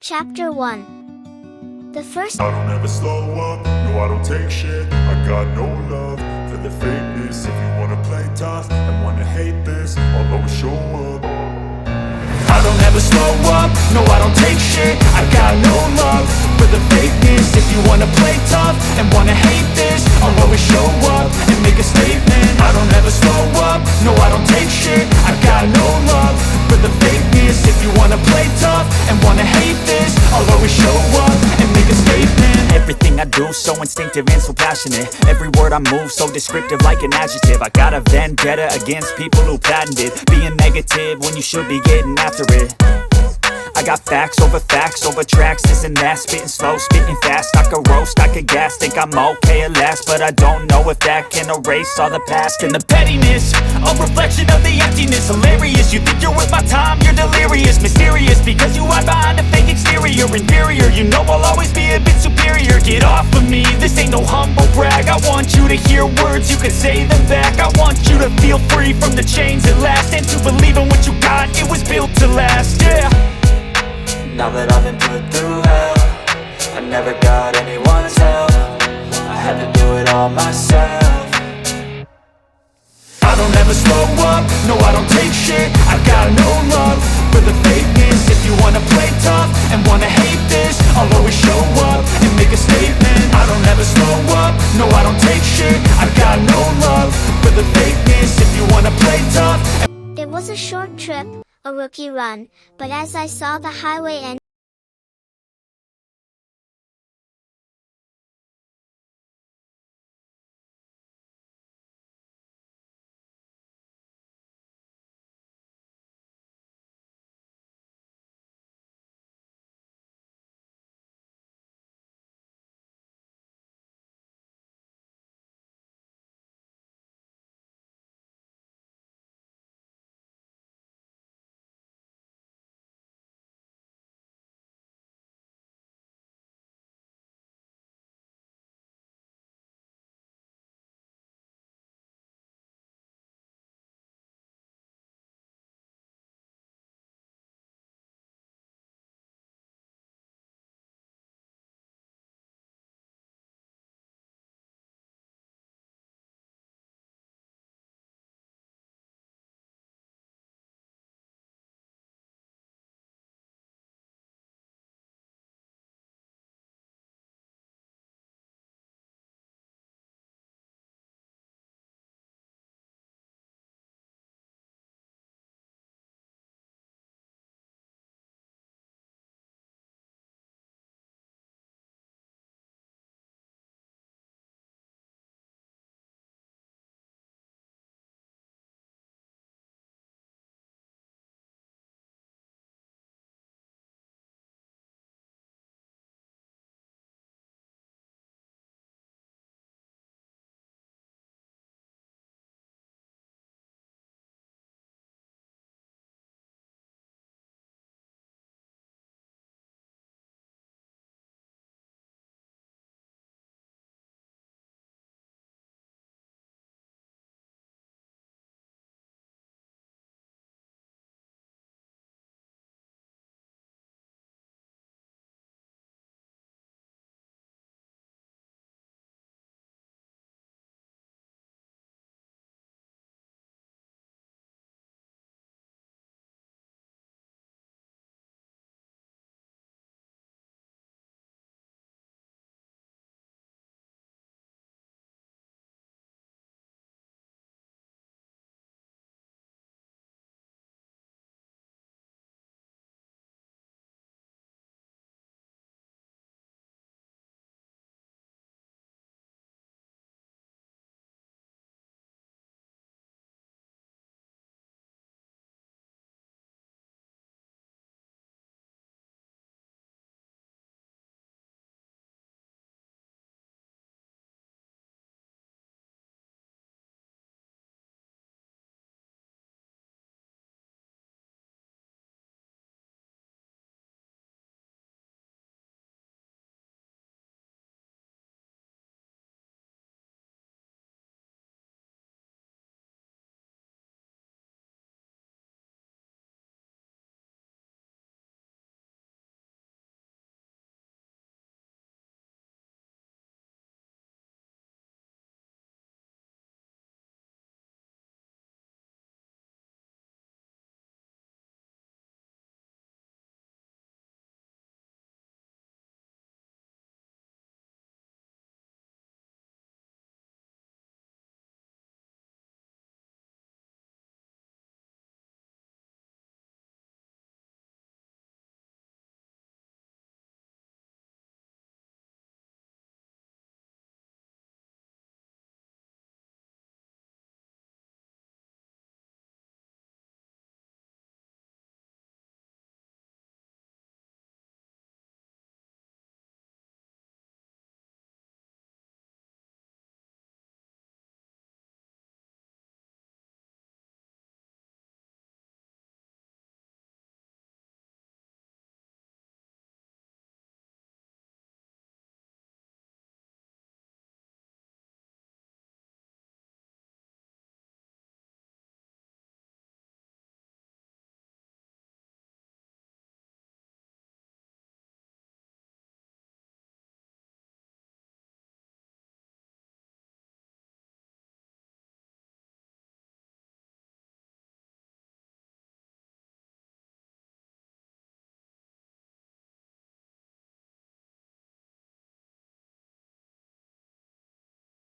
Chapter 1. The first I don't ever slow up, no I don't take shit. I got no love for the fakeness. If you wanna play tough and wanna hate this, I'll always show up. I don't ever slow up, no I don't take shit. I got no love for the fakeness. If you wanna play tough and wanna hate this, I'll always show up and make a statement. I don't ever slow up, no I don't take shit. I got no love for the fakeness. If you wanna play tough and wanna hate this, I'll always show up and make a statement. Everything I do so instinctive and so passionate. Every word I move so descriptive like an adjective. I got a vendetta against people who patented being negative when you should be getting after it. I got facts over tracks, this and that. Spitting slow, spitting fast. I could roast, I could gas. Think I'm okay at last, but I don't know if that can erase all the past. And the pettiness, a reflection of the emptiness. Hilarious, you think you're worth my time, you're delirious. Mysterious, because you hide behind a fake exterior. Inferior, you know I'll always be a bit superior. Get off of me, this ain't no humble brag. I want you to hear words, you can say them back. I want you to feel free from the chains at last, and to believe in what you got, it was built to last, yeah. Now that I've been put through hell, I never got anyone's help. I had to do it all myself. I don't ever slow up, no I don't take shit. I got no love for the fakeness. If you wanna play tough and wanna hate this, I'll always show up and make a statement. I don't ever slow up, no I don't take shit. I got no love for the fakeness. If you wanna play tough. It was a short trip, a rookie run, but as I saw the highway end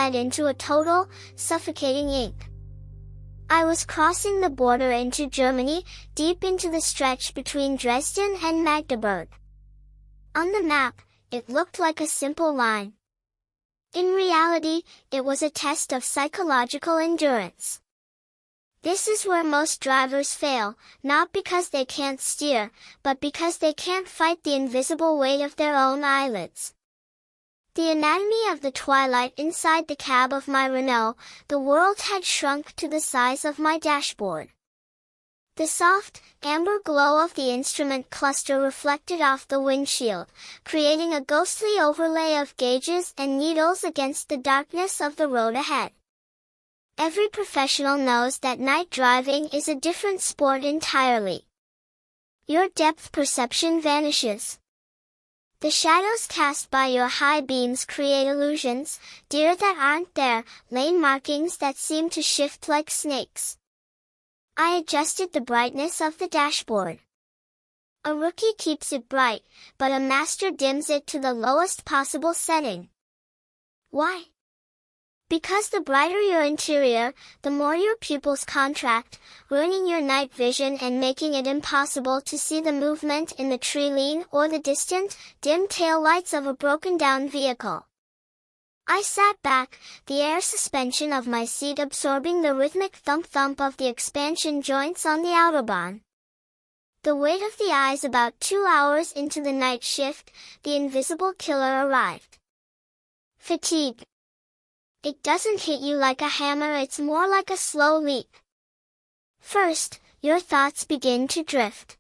into a total, suffocating ink. I was crossing the border into Germany, deep into the stretch between Dresden and Magdeburg. On the map, it looked like a simple line. In reality, it was a test of psychological endurance. This is where most drivers fail, not because they can't steer, but because they can't fight the invisible weight of their own eyelids. The anatomy of the twilight inside the cab of my Renault, the world had shrunk to the size of my dashboard. The soft, amber glow of the instrument cluster reflected off the windshield, creating a ghostly overlay of gauges and needles against the darkness of the road ahead. Every professional knows that night driving is a different sport entirely. Your depth perception vanishes. The shadows cast by your high beams create illusions, deer that aren't there, lane markings that seem to shift like snakes. I adjusted the brightness of the dashboard. A rookie keeps it bright, but a master dims it to the lowest possible setting. Why? Because the brighter your interior, the more your pupils contract, ruining your night vision and making it impossible to see the movement in the tree line or the distant, dim tail lights of a broken-down vehicle. I sat back, the air suspension of my seat absorbing the rhythmic thump-thump of the expansion joints on the Autobahn. The weight of the eyes. About 2 hours into the night shift, the invisible killer arrived. Fatigue. It doesn't hit you like a hammer, it's more like a slow leap. First, your thoughts begin to drift.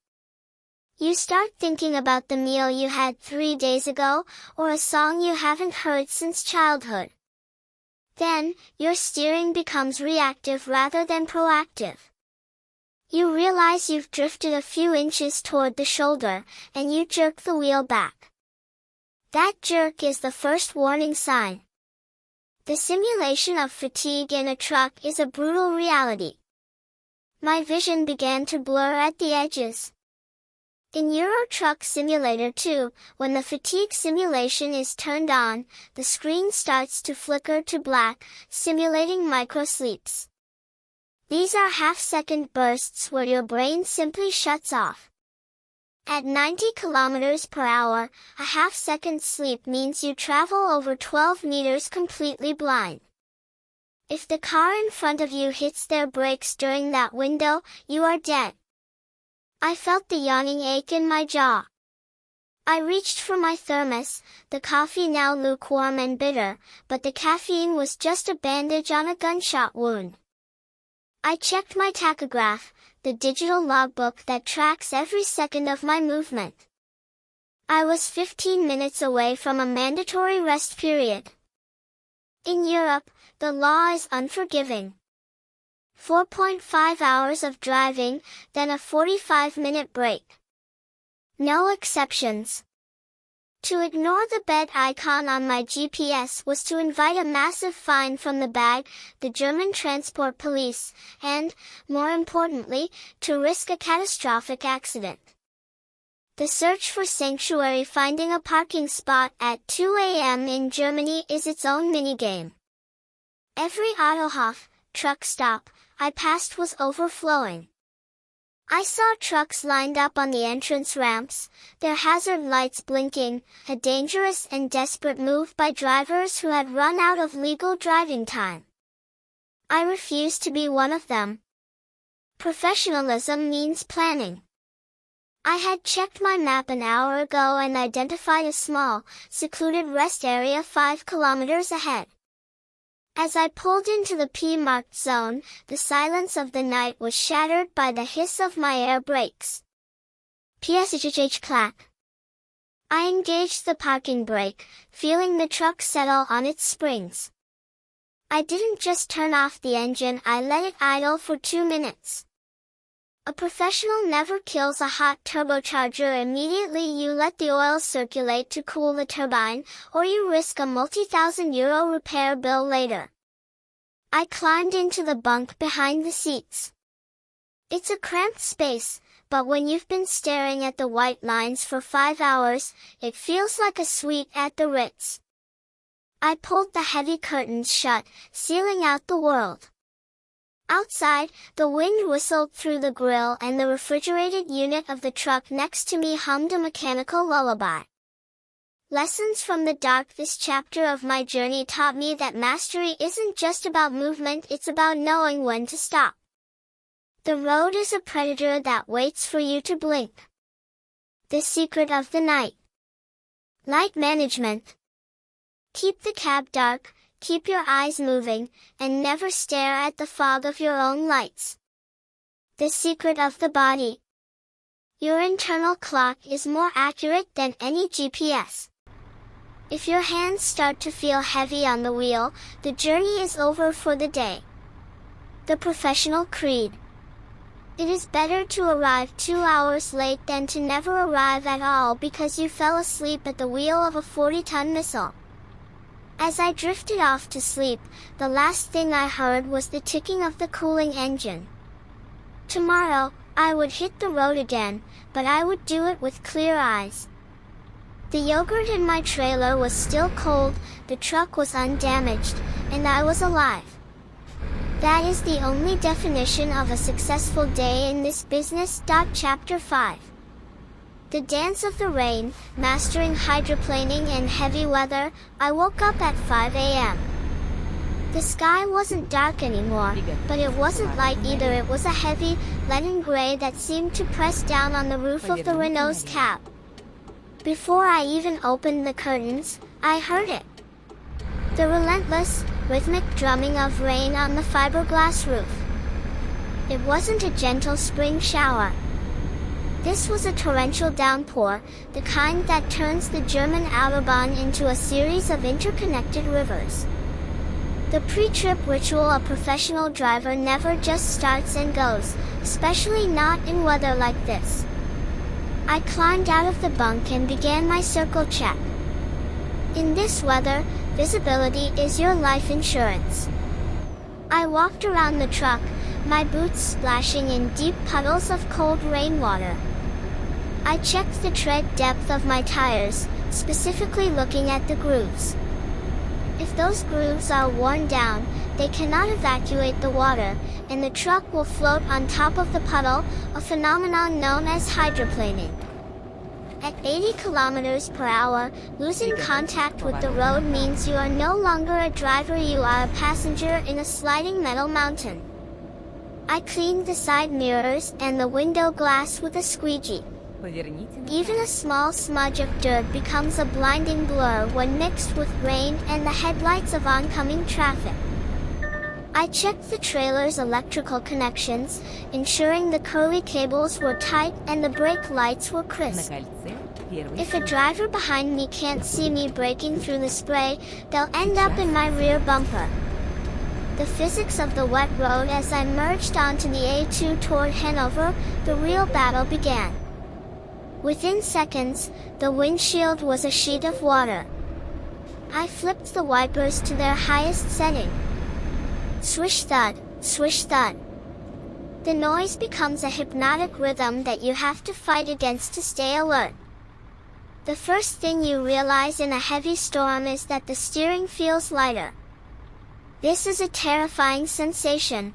You start thinking about the meal you had 3 days ago, or a song you haven't heard since childhood. Then, your steering becomes reactive rather than proactive. You realize you've drifted a few inches toward the shoulder, and you jerk the wheel back. That jerk is the first warning sign. The simulation of fatigue in a truck is a brutal reality. My vision began to blur at the edges. In Euro Truck Simulator 2, when the fatigue simulation is turned on, the screen starts to flicker to black, simulating microsleeps. These are half-second bursts where your brain simply shuts off. At 90 kilometers per hour, a half-second sleep means you travel over 12 meters completely blind. If the car in front of you hits their brakes during that window, you are dead. I felt the yawning ache in my jaw. I reached for my thermos, the coffee now lukewarm and bitter, but the caffeine was just a bandage on a gunshot wound. I checked my tachograph, the digital logbook that tracks every second of my movement. I was 15 minutes away from a mandatory rest period. In Europe, the law is unforgiving. 4.5 hours of driving, then a 45-minute break. No exceptions. To ignore the bed icon on my GPS was to invite a massive fine from the bag, the German transport police, and, more importantly, to risk a catastrophic accident. The search for sanctuary. Finding a parking spot at 2 a.m. in Germany is its own minigame. Every Autohof, truck stop, I passed was overflowing. I saw trucks lined up on the entrance ramps, their hazard lights blinking, a dangerous and desperate move by drivers who had run out of legal driving time. I refused to be one of them. Professionalism means planning. I had checked my map an hour ago and identified a small, secluded rest area 5 kilometers ahead. As I pulled into the P-marked zone, the silence of the night was shattered by the hiss of my air brakes. PSHH clack. I engaged the parking brake, feeling the truck settle on its springs. I didn't just turn off the engine, I let it idle for 2 minutes. A professional never kills a hot turbocharger immediately. You let the oil circulate to cool the turbine, or you risk a multi-thousand-euro repair bill later. I climbed into the bunk behind the seats. It's a cramped space, but when you've been staring at the white lines for 5 hours, it feels like a suite at the Ritz. I pulled the heavy curtains shut, sealing out the world. Outside, the wind whistled through the grill and the refrigerated unit of the truck next to me hummed a mechanical lullaby. Lessons from the dark. This chapter of my journey taught me that mastery isn't just about movement, it's about knowing when to stop. The road is a predator that waits for you to blink. The secret of the night. Light management. Keep the cab dark, keep your eyes moving, and never stare at the fog of your own lights. The secret of the body. Your internal clock is more accurate than any GPS. If your hands start to feel heavy on the wheel, the journey is over for the day. The professional creed. It is better to arrive 2 hours late than to never arrive at all because you fell asleep at the wheel of a 40-ton missile. As I drifted off to sleep, the last thing I heard was the ticking of the cooling engine. Tomorrow, I would hit the road again, but I would do it with clear eyes. The yogurt in my trailer was still cold, the truck was undamaged, and I was alive. That is the only definition of a successful day in this business. Chapter 5. The dance of the rain, mastering hydroplaning in heavy weather. I woke up at 5 a.m. The sky wasn't dark anymore, but it wasn't light either. It was a heavy, leaden gray that seemed to press down on the roof of the Renault's cab. Before I even opened the curtains, I heard it. The relentless, rhythmic drumming of rain on the fiberglass roof. It wasn't a gentle spring shower. This was a torrential downpour, the kind that turns the German Autobahn into a series of interconnected rivers. The pre-trip ritual. A professional driver never just starts and goes, especially not in weather like this. I climbed out of the bunk and began my circle check. In this weather, visibility is your life insurance. I walked around the truck, my boots splashing in deep puddles of cold rainwater. I checked the tread depth of my tires, specifically looking at the grooves. If those grooves are worn down, they cannot evacuate the water, and the truck will float on top of the puddle, a phenomenon known as hydroplaning. At 80 kilometers per hour, losing contact with the road means you are no longer a driver, you are a passenger in a sliding metal mountain. I cleaned the side mirrors and the window glass with a squeegee. Even a small smudge of dirt becomes a blinding blur when mixed with rain and the headlights of oncoming traffic. I checked the trailer's electrical connections, ensuring the curly cables were tight and the brake lights were crisp. If a driver behind me can't see me breaking through the spray, they'll end up in my rear bumper. The physics of the wet road. As I merged onto the A2 toward Hanover, the real battle began. Within seconds, the windshield was a sheet of water. I flipped the wipers to their highest setting. Swish thud, swish thud. The noise becomes a hypnotic rhythm that you have to fight against to stay alert. The first thing you realize in a heavy storm is that the steering feels lighter. This is a terrifying sensation.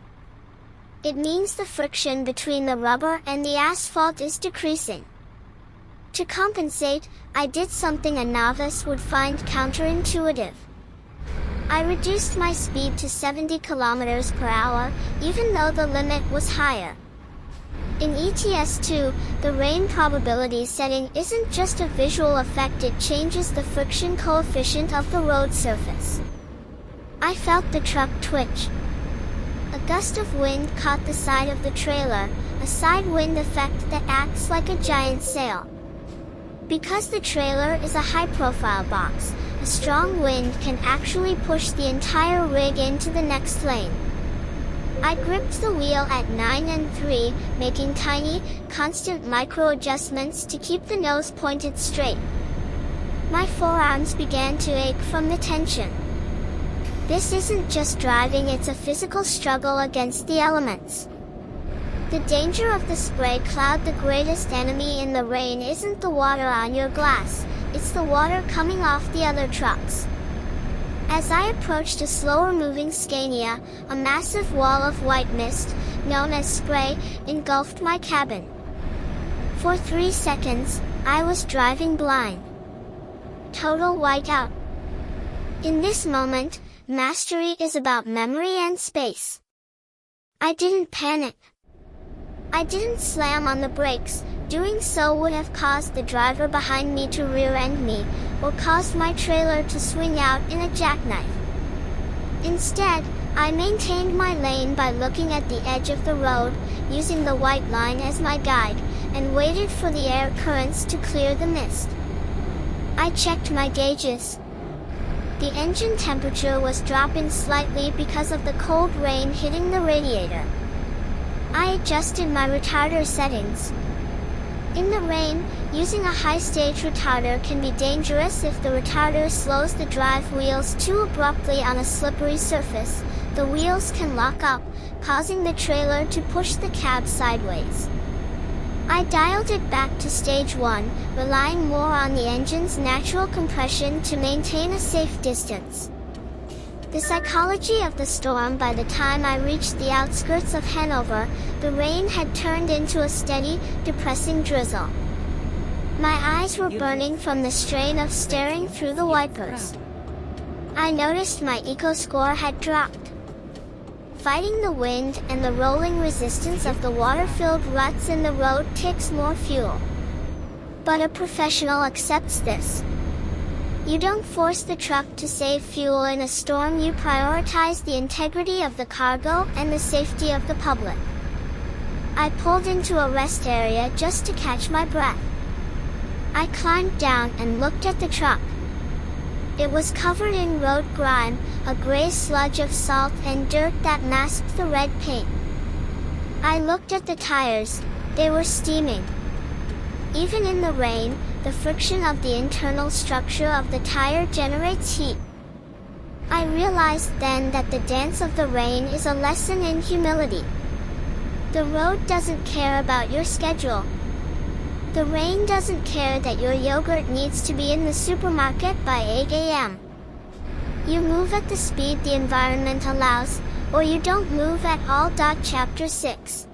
It means the friction between the rubber and the asphalt is decreasing. To compensate, I did something a novice would find counterintuitive. I reduced my speed to 70 kilometers per hour, even though the limit was higher. In ETS2, the rain probability setting isn't just a visual effect, it changes the friction coefficient of the road surface. I felt the truck twitch. A gust of wind caught the side of the trailer, a side wind effect that acts like a giant sail. Because the trailer is a high-profile box, a strong wind can actually push the entire rig into the next lane. I gripped the wheel at 9 and 3, making tiny, constant micro-adjustments to keep the nose pointed straight. My forearms began to ache from the tension. This isn't just driving, it's a physical struggle against the elements. The danger of the spray cloud. The greatest enemy in the rain isn't the water on your glass, it's the water coming off the other trucks. As I approached a slower-moving Scania, a massive wall of white mist, known as spray, engulfed my cabin. For 3 seconds, I was driving blind. Total whiteout. In this moment, mastery is about memory and space. I didn't panic. I didn't slam on the brakes. Doing so would have caused the driver behind me to rear-end me, or caused my trailer to swing out in a jackknife. Instead, I maintained my lane by looking at the edge of the road, using the white line as my guide, and waited for the air currents to clear the mist. I checked my gauges. The engine temperature was dropping slightly because of the cold rain hitting the radiator. I adjusted my retarder settings. In the rain, using a high-stage retarder can be dangerous if the retarder slows the drive wheels too abruptly on a slippery surface. The wheels can lock up, causing the trailer to push the cab sideways. I dialed it back to stage 1, relying more on the engine's natural compression to maintain a safe distance. The psychology of the storm. By the time I reached the outskirts of Hanover, the rain had turned into a steady, depressing drizzle. My eyes were burning from the strain of staring through the wipers. I noticed my eco score had dropped. Fighting the wind and the rolling resistance of the water-filled ruts in the road takes more fuel. But a professional accepts this. You don't force the truck to save fuel in a storm. You prioritize the integrity of the cargo and the safety of the public. I pulled into a rest area just to catch my breath. I climbed down and looked at the truck. It was covered in road grime, a gray sludge of salt and dirt that masked the red paint. I looked at the tires. They were steaming. Even in the rain, the friction of the internal structure of the tire generates heat. I realized then that the dance of the rain is a lesson in humility. The road doesn't care about your schedule. The rain doesn't care that your yogurt needs to be in the supermarket by 8 a.m. You move at the speed the environment allows, or you don't move at all. Chapter 6.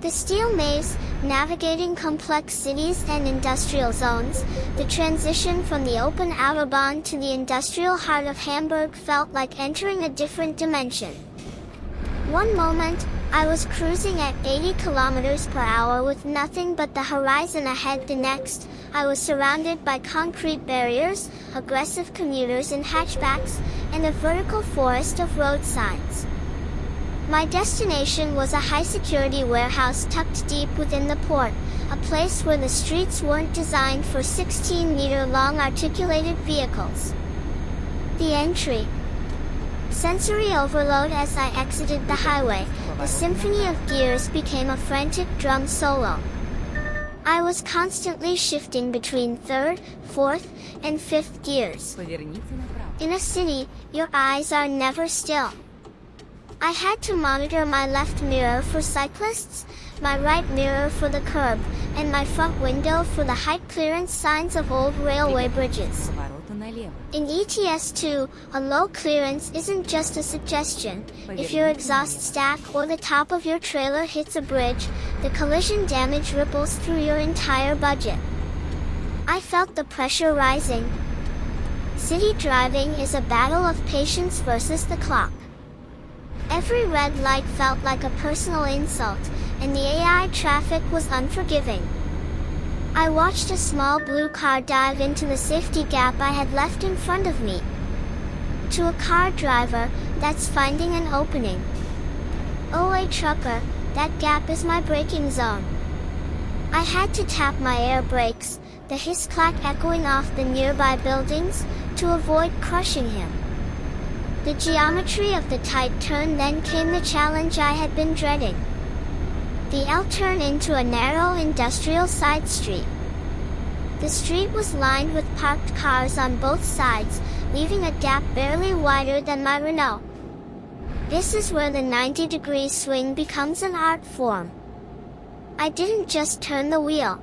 The steel maze, navigating complex cities and industrial zones. The transition from the open Autobahn to the industrial heart of Hamburg felt like entering a different dimension. One moment, I was cruising at 80 kilometers per hour with nothing but the horizon ahead. The next, I was surrounded by concrete barriers, aggressive commuters in hatchbacks, and a vertical forest of road signs. My destination was a high-security warehouse tucked deep within the port, a place where the streets weren't designed for 16-meter-long articulated vehicles. The entry. Sensory overload. As I exited the highway, the symphony of gears became a frantic drum solo. I was constantly shifting between third, fourth, and fifth gears. In a city, your eyes are never still. I had to monitor my left mirror for cyclists, my right mirror for the curb, and my front window for the height clearance signs of old railway bridges. In ETS2, a low clearance isn't just a suggestion. If your exhaust stack or the top of your trailer hits a bridge, the collision damage ripples through your entire budget. I felt the pressure rising. City driving is a battle of patience versus the clock. Every red light felt like a personal insult, and the AI traffic was unforgiving. I watched a small blue car dive into the safety gap I had left in front of me. To a car driver, that's finding an opening. Oh, a trucker, that gap is my braking zone. I had to tap my air brakes, the hiss-clack echoing off the nearby buildings, to avoid crushing him. The geometry of the tight turn. Then came the challenge I had been dreading. The L-turn into a narrow industrial side street. The street was lined with parked cars on both sides, leaving a gap barely wider than my Renault. This is where the 90-degree swing becomes an art form. I didn't just turn the wheel.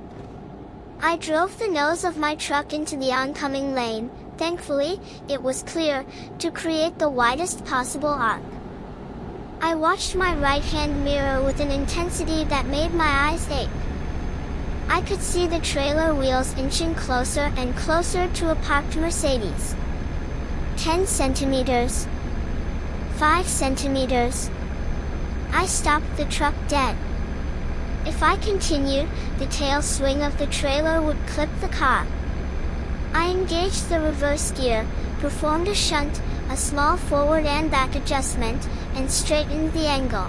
I drove the nose of my truck into the oncoming lane, Thankfully, it was clear, to create the widest possible arc. I watched my right-hand mirror with an intensity that made my eyes ache. I could see the trailer wheels inching closer and closer to a parked Mercedes. 10 centimeters. 5 centimeters. I stopped the truck dead. If I continued, the tail swing of the trailer would clip the car. I engaged the reverse gear, performed a shunt, a small forward and back adjustment, and straightened the angle.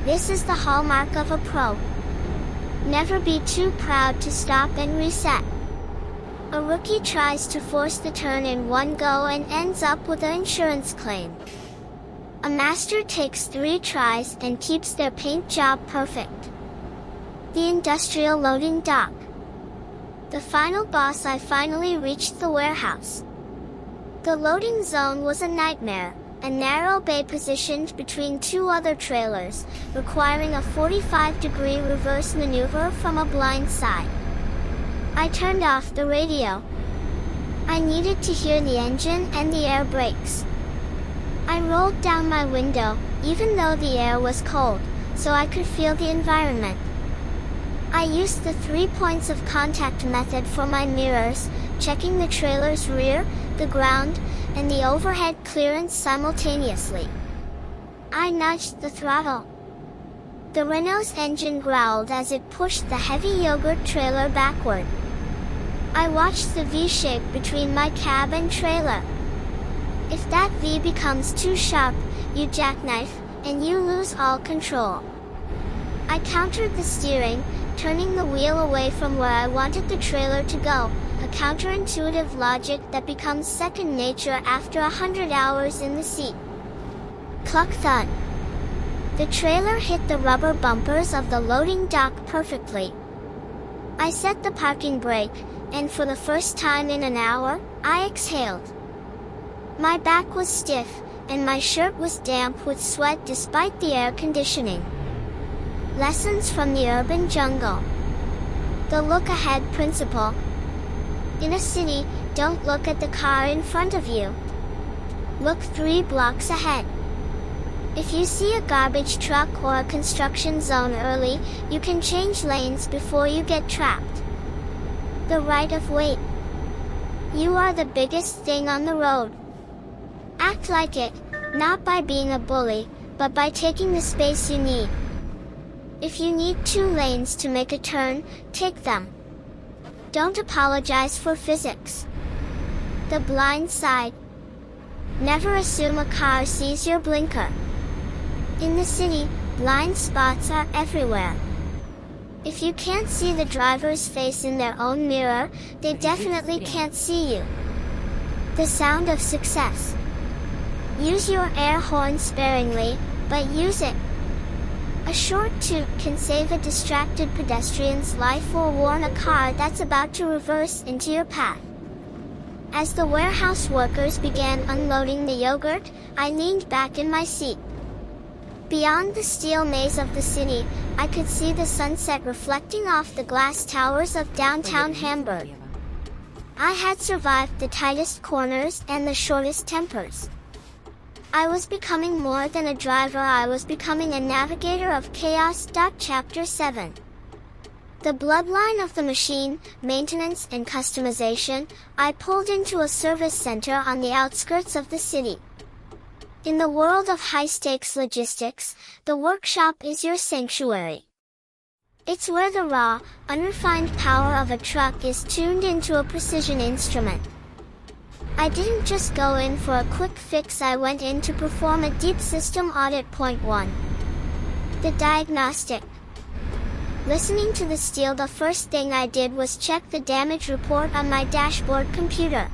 This is the hallmark of a pro. Never be too proud to stop and reset. A rookie tries to force the turn in one go and ends up with an insurance claim. A master takes 3 tries and keeps their paint job perfect. The industrial loading dock. The final boss. I finally reached the warehouse. The loading zone was a nightmare, a narrow bay positioned between 2 other trailers, requiring a 45-degree reverse maneuver from a blind side. I turned off the radio. I needed to hear the engine and the air brakes. I rolled down my window, even though the air was cold, so I could feel the environment. I used the 3 points of contact method for my mirrors, checking the trailer's rear, the ground, and the overhead clearance simultaneously. I nudged the throttle. The Renault's engine growled as it pushed the heavy yogurt trailer backward. I watched the V shape between my cab and trailer. If that V becomes too sharp, you jackknife, and you lose all control. I countered the steering, turning the wheel away from where I wanted the trailer to go, a counterintuitive logic that becomes second nature after 100 hours in the seat. Cluck thud. The trailer hit the rubber bumpers of the loading dock perfectly. I set the parking brake, and for the first time in an hour, I exhaled. My back was stiff, and my shirt was damp with sweat despite the air conditioning. Lessons from the urban jungle. The look-ahead principle. In a city, don't look at the car in front of you. Look 3 blocks ahead. If you see a garbage truck or a construction zone early, you can change lanes before you get trapped. The right of way. You are the biggest thing on the road. Act like it, not by being a bully, but by taking the space you need. If you need 2 lanes to make a turn, take them. Don't apologize for physics. The blind side. Never assume a car sees your blinker. In the city, blind spots are everywhere. If you can't see the driver's face in their own mirror, they definitely can't see you. The sound of success. Use your air horn sparingly, but use it. A short toot can save a distracted pedestrian's life or warn a car that's about to reverse into your path. As the warehouse workers began unloading the yogurt, I leaned back in my seat. Beyond the steel maze of the city, I could see the sunset reflecting off the glass towers of downtown Hamburg. I had survived the tightest corners and the shortest tempers. I was becoming more than a driver, I was becoming a navigator of chaos. Chapter 7. The bloodline of the machine, maintenance and customization. I pulled into a service center on the outskirts of the city. In the world of high-stakes logistics, the workshop is your sanctuary. It's where the raw, unrefined power of a truck is tuned into a precision instrument. I didn't just go in for a quick fix, I went in to perform a deep system audit. Point 1. The diagnostic. Listening to the steel, the first thing I did was check the damage report on my dashboard computer.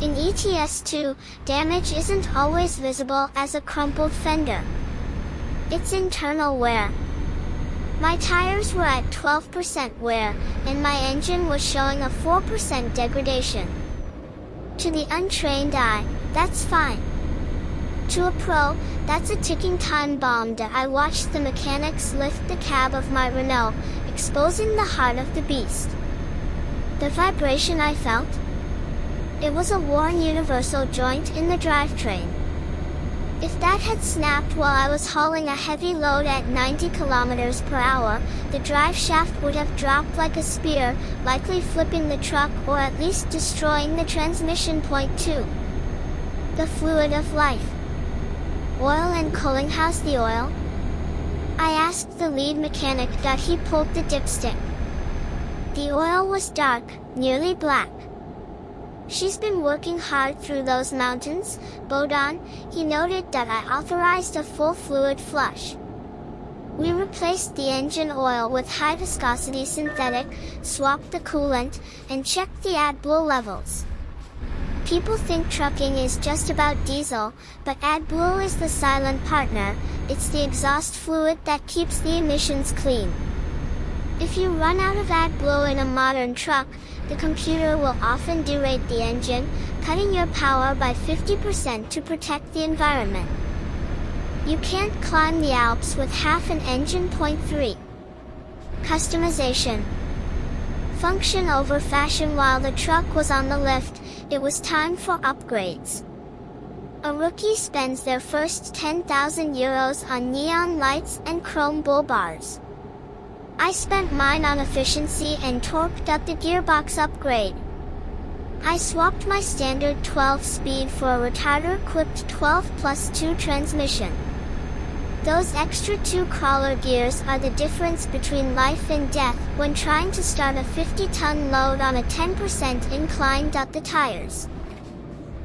In ETS2, damage isn't always visible as a crumpled fender. It's internal wear. My tires were at 12% wear, and my engine was showing a 4% degradation. To the untrained eye, that's fine. To a pro, that's a ticking time bomb. I watched the mechanics lift the cab of my Renault, exposing the heart of the beast. The vibration I felt? It was a worn universal joint in the drivetrain. If that had snapped while I was hauling a heavy load at 90 kilometers per hour, the drive shaft would have dropped like a spear, likely flipping the truck or at least destroying the transmission point too. The fluid of life. Oil and cooling. How's the oil? I asked the lead mechanic. He pulled the dipstick. The oil was dark, nearly black. She's been working hard through those mountains, Bodon, he noted. I authorized a full fluid flush. We replaced the engine oil with high viscosity synthetic, swapped the coolant, and checked the AdBlue levels. People think trucking is just about diesel, but AdBlue is the silent partner. It's the exhaust fluid that keeps the emissions clean. If you run out of AdBlue in a modern truck, the computer will often derate the engine, cutting your power by 50% to protect the environment. You can't climb the Alps with half an engine. Point 3. Customization. Function over fashion. While the truck was on the lift, it was time for upgrades. A rookie spends their first 10,000 euros on neon lights and chrome bull bars. I spent mine on efficiency and torqued up the gearbox upgrade. I swapped my standard 12-speed for a retarder-equipped 12+2 transmission. Those extra 2 crawler gears are the difference between life and death when trying to start a 50-ton load on a 10% incline. The tires.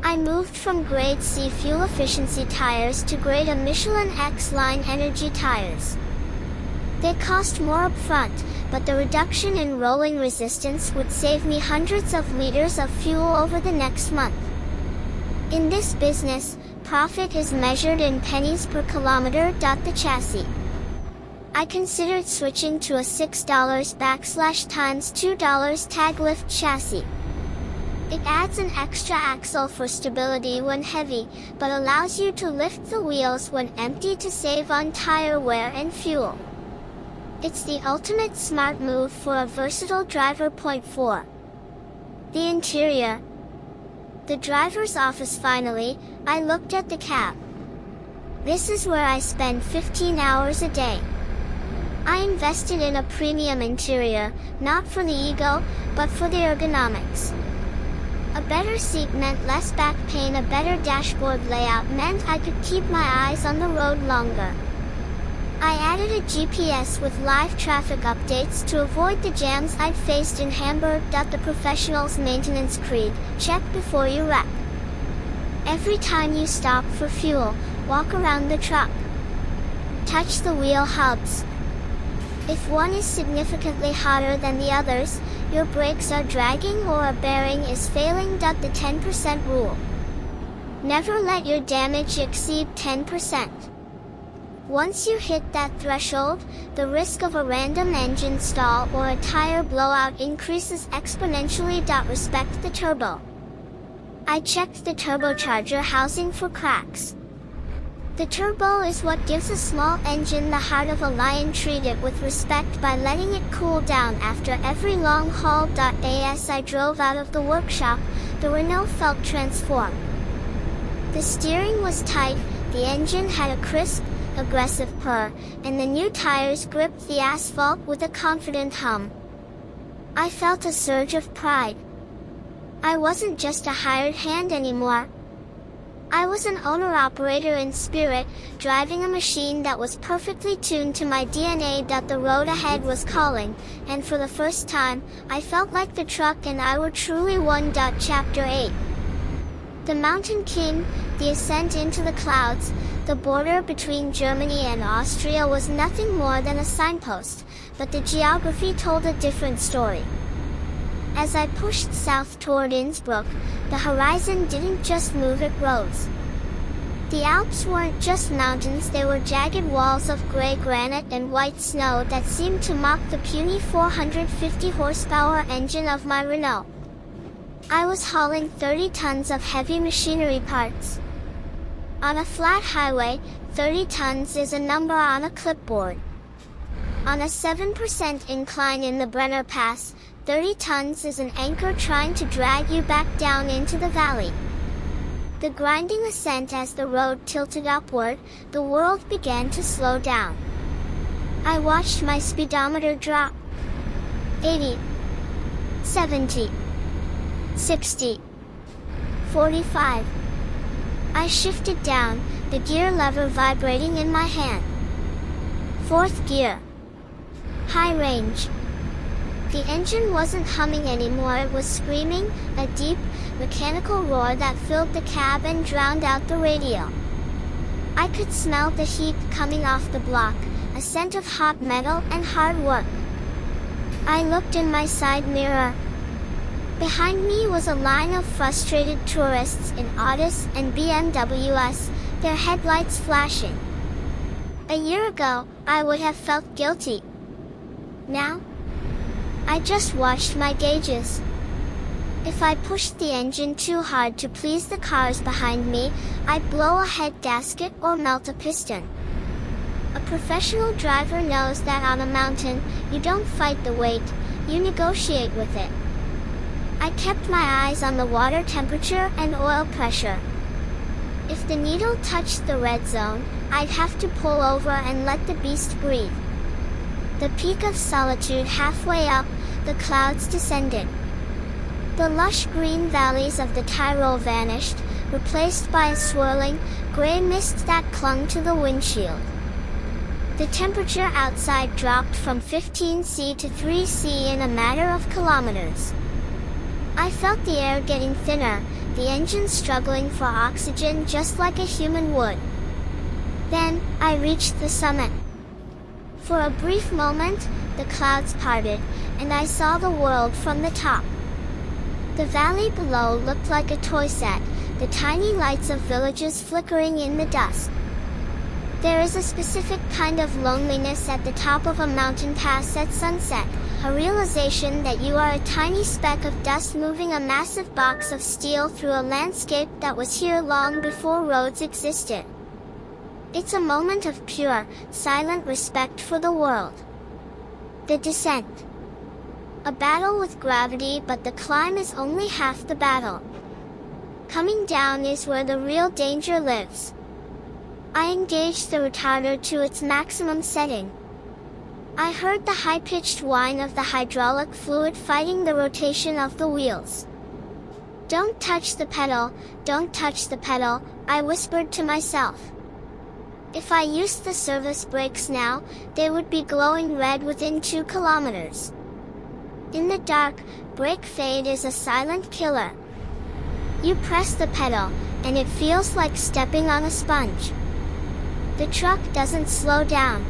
I moved from grade C fuel efficiency tires to grade A Michelin X-Line Energy tires. They cost more upfront, but the reduction in rolling resistance would save me hundreds of liters of fuel over the next month. In this business, profit is measured in pennies per kilometer. The chassis. I considered switching to a $6/2 tag lift chassis. It adds an extra axle for stability when heavy, but allows you to lift the wheels when empty to save on tire wear and fuel. It's the ultimate smart move for a versatile driver. Point 4. The interior. The driver's office. Finally, I looked at the cab. This is where I spend 15 hours a day. I invested in a premium interior, not for the ego, but for the ergonomics. A better seat meant less back pain. A better dashboard layout meant I could keep my eyes on the road longer. I added a GPS with live traffic updates to avoid the jams I'd faced in Hamburg. The professional's maintenance creed: check before you wreck. Every time you stop for fuel, walk around the truck. Touch the wheel hubs. If one is significantly hotter than the others, your brakes are dragging or a bearing is failing. The 10% rule. Never let your damage exceed 10%. Once you hit that threshold, the risk of a random engine stall or a tire blowout increases exponentially. Respect the turbo. I checked the turbocharger housing for cracks. The turbo is what gives a small engine the heart of a lion. Treat it with respect by letting it cool down after every long haul. As I drove out of the workshop, the Renault felt transformed. The steering was tight, the engine had a crisp, aggressive purr, and the new tires gripped the asphalt with a confident hum. I felt a surge of pride. I wasn't just a hired hand anymore. I was an owner-operator in spirit, driving a machine that was perfectly tuned to my DNA. The road ahead was calling, and for the first time, I felt like the truck and I were truly one. Chapter 8. The Mountain King, the ascent into the clouds. The border between Germany and Austria was nothing more than a signpost, but the geography told a different story. As I pushed south toward Innsbruck, the horizon didn't just move, it rose. The Alps weren't just mountains, they were jagged walls of gray granite and white snow that seemed to mock the puny 450 horsepower engine of my Renault. I was hauling 30 tons of heavy machinery parts. On a flat highway, 30 tons is a number on a clipboard. On a 7% incline in the Brenner Pass, 30 tons is an anchor trying to drag you back down into the valley. The grinding ascent as the road tilted upward, the world began to slow down. I watched my speedometer drop. 80, 70, 60, 45. I shifted down, the gear lever vibrating in my hand. 4th gear. High range. The engine wasn't humming anymore, it was screaming, a deep, mechanical roar that filled the cab and drowned out the radio. I could smell the heat coming off the block, a scent of hot metal and hard work. I looked in my side mirror. Behind me was a line of frustrated tourists in Audis and BMWs, their headlights flashing. A year ago, I would have felt guilty. Now, I just watched my gauges. If I pushed the engine too hard to please the cars behind me, I'd blow a head gasket or melt a piston. A professional driver knows that on a mountain, you don't fight the weight, you negotiate with it. I kept my eyes on the water temperature and oil pressure. If the needle touched the red zone, I'd have to pull over and let the beast breathe. The peak of solitude halfway up, the clouds descended. The lush green valleys of the Tyrol vanished, replaced by a swirling, gray mist that clung to the windshield. The temperature outside dropped from 15°C to 3°C in a matter of kilometers. I felt the air getting thinner, the engine struggling for oxygen just like a human would. Then, I reached the summit. For a brief moment, the clouds parted, and I saw the world from the top. The valley below looked like a toy set, the tiny lights of villages flickering in the dusk. There is a specific kind of loneliness at the top of a mountain pass at sunset, a realization that you are a tiny speck of dust moving a massive box of steel through a landscape that was here long before roads existed. It's a moment of pure, silent respect for the world. The descent. A battle with gravity, but the climb is only half the battle. Coming down is where the real danger lives. I engaged the retarder to its maximum setting. I heard the high-pitched whine of the hydraulic fluid fighting the rotation of the wheels. "Don't touch the pedal, don't touch the pedal," I whispered to myself. If I used the service brakes now, they would be glowing red within 2 kilometers. In the dark, brake fade is a silent killer. You press the pedal, and it feels like stepping on a sponge. The truck doesn't slow down.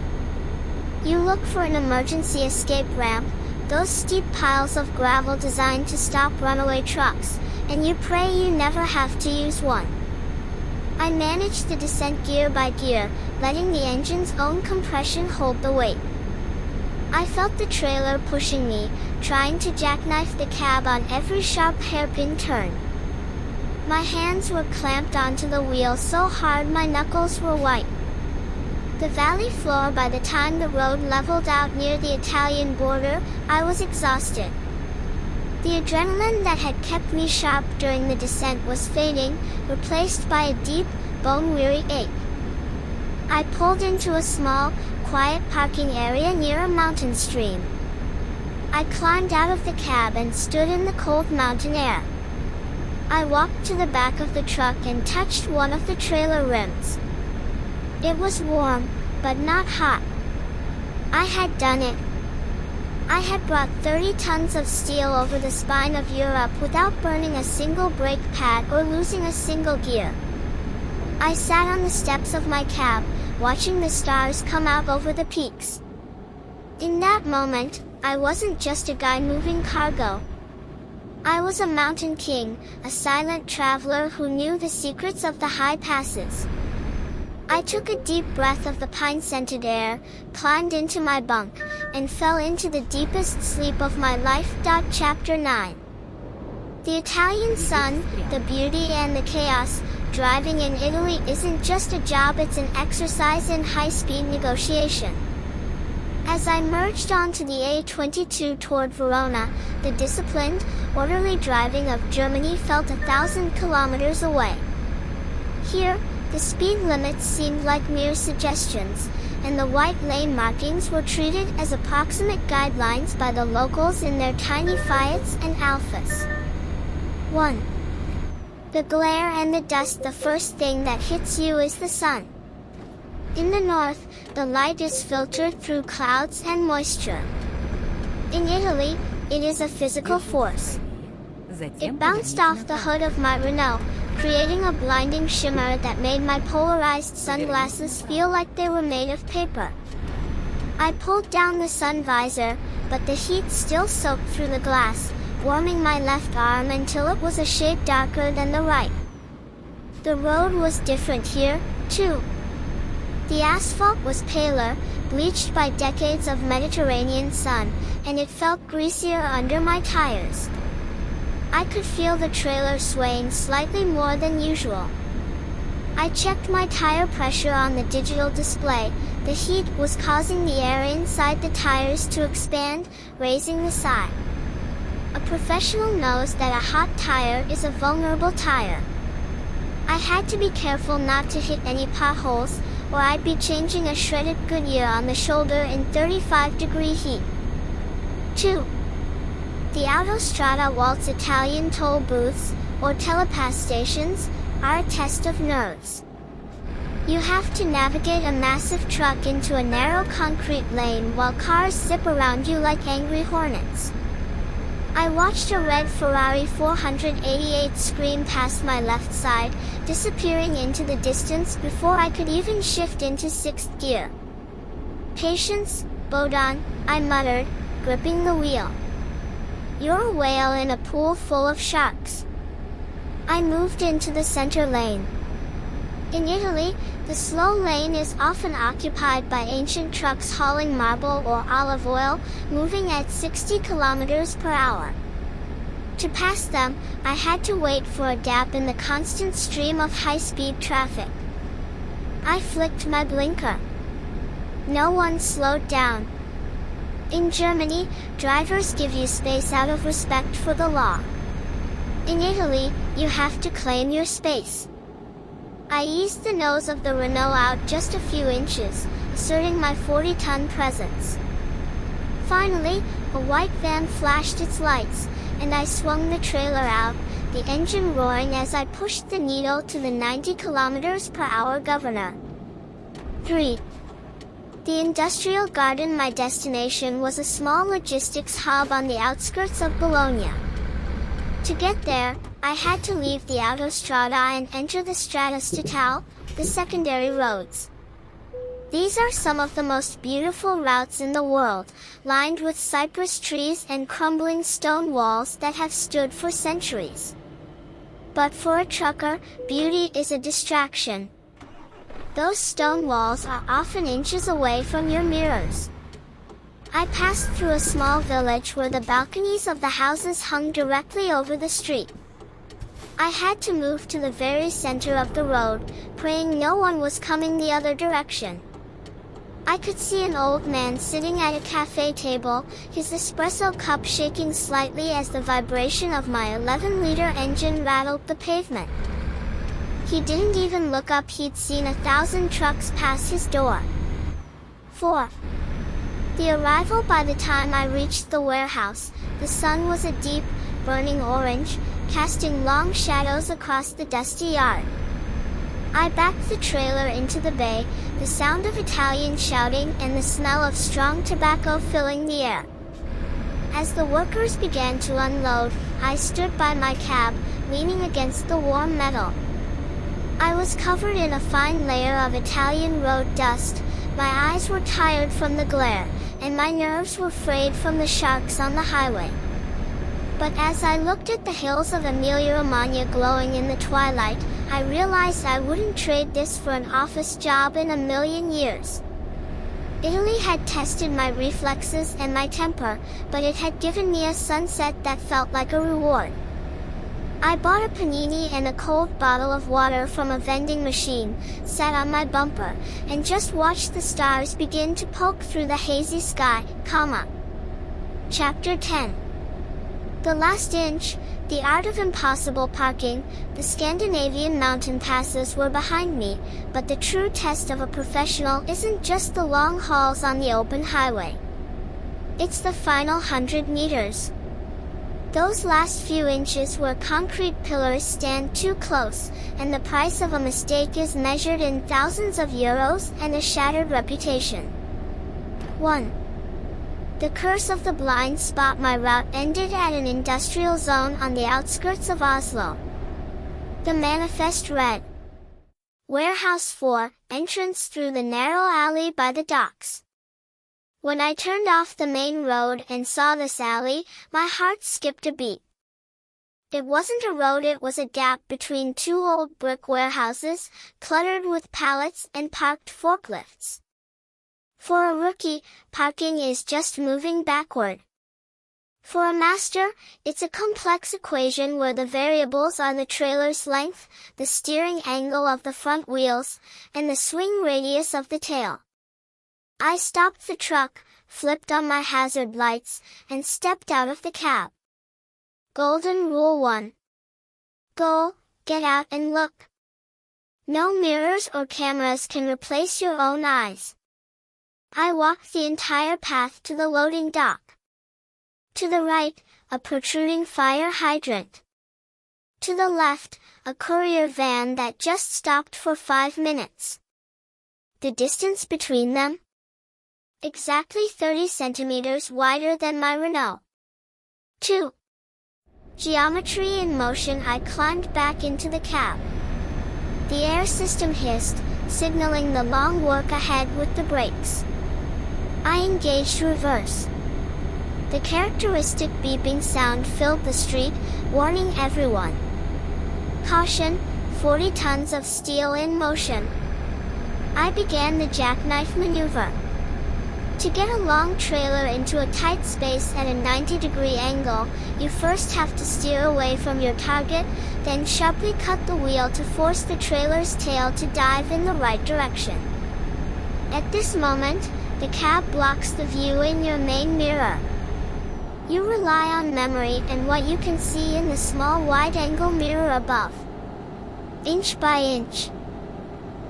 You look for an emergency escape ramp, those steep piles of gravel designed to stop runaway trucks, and you pray you never have to use one. I managed the descent gear by gear, letting the engine's own compression hold the weight. I felt the trailer pushing me, trying to jackknife the cab on every sharp hairpin turn. My hands were clamped onto the wheel so hard my knuckles were white. The valley floor, by the time the road leveled out near the Italian border, I was exhausted. The adrenaline that had kept me sharp during the descent was fading, replaced by a deep, bone-weary ache. I pulled into a small, quiet parking area near a mountain stream. I climbed out of the cab and stood in the cold mountain air. I walked to the back of the truck and touched one of the trailer rims. It was warm, but not hot. I had done it. I had brought 30 tons of steel over the spine of Europe without burning a single brake pad or losing a single gear. I sat on the steps of my cab, watching the stars come out over the peaks. In that moment, I wasn't just a guy moving cargo. I was a mountain king, a silent traveler who knew the secrets of the high passes. I took a deep breath of the pine-scented air, climbed into my bunk, and fell into the deepest sleep of my life. Chapter 9. The Italian sun, the beauty and the chaos. Driving in Italy isn't just a job, it's an exercise in high-speed negotiation. As I merged onto the A22 toward Verona, the disciplined, orderly driving of Germany felt 1,000 kilometers away. Here, the speed limits seemed like mere suggestions, and the white lane markings were treated as approximate guidelines by the locals in their tiny Fiats and Alphas. 1. The glare and the dust. The first thing that hits you is the sun. In the north, the light is filtered through clouds and moisture. In Italy, it is a physical force. It bounced off the hood of my Renault, creating a blinding shimmer that made my polarized sunglasses feel like they were made of paper. I pulled down the sun visor, but the heat still soaked through the glass, warming my left arm until it was a shade darker than the right. The road was different here, too. The asphalt was paler, bleached by decades of Mediterranean sun, and it felt greasier under my tires. I could feel the trailer swaying slightly more than usual. I checked my tire pressure on the digital display. The heat was causing the air inside the tires to expand, raising the sigh. A professional knows that a hot tire is a vulnerable tire. I had to be careful not to hit any potholes, or I'd be changing a shredded Goodyear on the shoulder in 35-degree heat. 2. The Autostrada Waltz. Italian toll booths, or telepass stations, are a test of nerves. You have to navigate a massive truck into a narrow concrete lane while cars zip around you like angry hornets. I watched a red Ferrari 488 scream past my left side, disappearing into the distance before I could even shift into 6th gear. Patience, Bodon, I muttered, gripping the wheel. You're a whale in a pool full of sharks. I moved into the center lane. In Italy, the slow lane is often occupied by ancient trucks hauling marble or olive oil, moving at 60 kilometers per hour. To pass them, I had to wait for a gap in the constant stream of high-speed traffic. I flicked my blinker. No one slowed down. In Germany, drivers give you space out of respect for the law. In Italy, you have to claim your space. I eased the nose of the Renault out just a few inches, asserting my 40-ton presence. Finally, a white van flashed its lights, and I swung the trailer out, the engine roaring as I pushed the needle to the 90 kilometers per hour governor. 3. The Industrial Garden. My destination was a small logistics hub on the outskirts of Bologna. To get there, I had to leave the Autostrada and enter the Strada Statale, the secondary roads. These are some of the most beautiful routes in the world, lined with cypress trees and crumbling stone walls that have stood for centuries. But for a trucker, beauty is a distraction. Those stone walls are often inches away from your mirrors. I passed through a small village where the balconies of the houses hung directly over the street. I had to move to the very center of the road, praying no one was coming the other direction. I could see an old man sitting at a cafe table, his espresso cup shaking slightly as the vibration of my 11-liter engine rattled the pavement. He didn't even look up. He'd seen 1,000 trucks pass his door. 4. The arrival. By the time I reached the warehouse, the sun was a deep, burning orange, casting long shadows across the dusty yard. I backed the trailer into the bay, the sound of Italian shouting and the smell of strong tobacco filling the air. As the workers began to unload, I stood by my cab, leaning against the warm metal. I was covered in a fine layer of Italian road dust, my eyes were tired from the glare, and my nerves were frayed from the sharks on the highway. But as I looked at the hills of Emilia-Romagna glowing in the twilight, I realized I wouldn't trade this for an office job in a million years. Italy had tested my reflexes and my temper, but it had given me a sunset that felt like a reward. I bought a panini and a cold bottle of water from a vending machine, sat on my bumper, and just watched the stars begin to poke through the hazy sky, Chapter 10. The Last Inch, The Art of Impossible Parking. The Scandinavian mountain passes were behind me, but the true test of a professional isn't just the long hauls on the open highway. It's the final 100 meters. Those last few inches where concrete pillars stand too close, and the price of a mistake is measured in thousands of euros and a shattered reputation. 1. The curse of the blind spot. My route ended at an industrial zone on the outskirts of Oslo. The manifest read, Warehouse 4, entrance through the narrow alley by the docks. When I turned off the main road and saw this alley, my heart skipped a beat. It wasn't a road, it was a gap between two old brick warehouses, cluttered with pallets and parked forklifts. For a rookie, parking is just moving backward. For a master, it's a complex equation where the variables are the trailer's length, the steering angle of the front wheels, and the swing radius of the tail. I stopped the truck, flipped on my hazard lights, and stepped out of the cab. Golden Rule 1. Go, get out and look. No mirrors or cameras can replace your own eyes. I walked the entire path to the loading dock. To the right, a protruding fire hydrant. To the left, a courier van that just stopped for 5 minutes. The distance between them? Exactly 30 centimeters wider than my Renault. 2. Geometry in motion. I climbed back into the cab. The air system hissed, signaling the long work ahead with the brakes. I engaged reverse. The characteristic beeping sound filled the street, warning everyone. Caution, 40 tons of steel in motion. I began the jackknife maneuver. To get a long trailer into a tight space at a 90-degree angle, you first have to steer away from your target, then sharply cut the wheel to force the trailer's tail to dive in the right direction. At this moment, the cab blocks the view in your main mirror. You rely on memory and what you can see in the small wide-angle mirror above. Inch by inch.